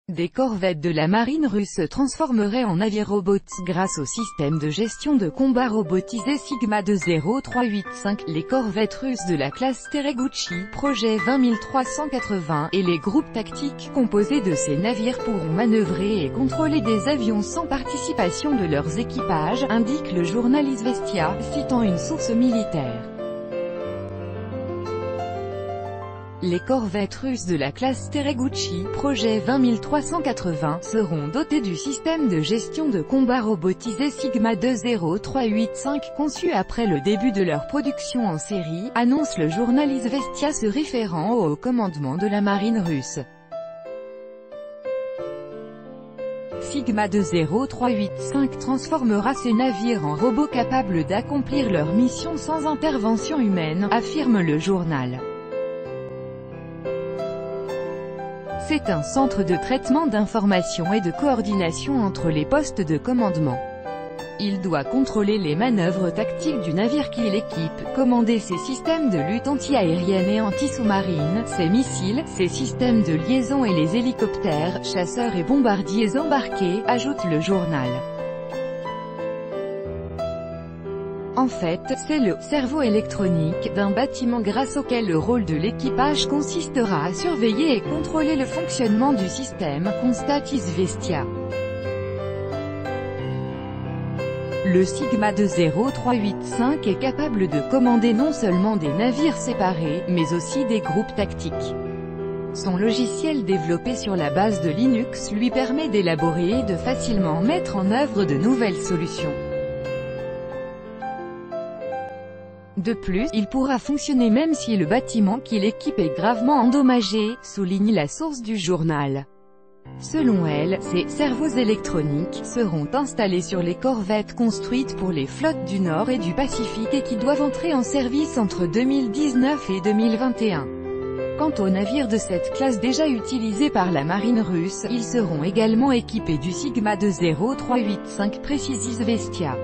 Des corvettes de la marine russe se transformeraient en navires robots grâce au système de gestion de combat robotisé Sigma 20385. Les corvettes russes de la classe Tereguchi, projet 20380, et les groupes tactiques composés de ces navires pourront manœuvrer et contrôler des avions sans participation de leurs équipages, indique le journal Izvestia, citant une source militaire. Les corvettes russes de la classe Tereguchi, projet 20380, seront dotées du système de gestion de combat robotisé Sigma 20385 conçu après le début de leur production en série, annonce le journal Izvestia se référant au haut commandement de la marine russe. Sigma 20385 transformera ces navires en robots capables d'accomplir leur mission sans intervention humaine, affirme le journal. C'est un centre de traitement d'information et de coordination entre les postes de commandement. Il doit contrôler les manœuvres tactiques du navire qu'il équipe, commander ses systèmes de lutte anti-aérienne et anti-sous-marine, ses missiles, ses systèmes de liaison et les hélicoptères, chasseurs et bombardiers embarqués, ajoute le journal. En fait, c'est le « cerveau électronique » d'un bâtiment grâce auquel le rôle de l'équipage consistera à surveiller et contrôler le fonctionnement du système, constate Izvestia. Le Sigma 20385 est capable de commander non seulement des navires séparés, mais aussi des groupes tactiques. Son logiciel développé sur la base de Linux lui permet d'élaborer et de facilement mettre en œuvre de nouvelles solutions. De plus, il pourra fonctionner même si le bâtiment qu'il équipe est gravement endommagé, souligne la source du journal. Selon elle, ces « cerveaux électroniques » seront installés sur les corvettes construites pour les flottes du Nord et du Pacifique et qui doivent entrer en service entre 2019 et 2021. Quant aux navires de cette classe déjà utilisés par la marine russe, ils seront également équipés du Sigma 20385, précise Izvestia.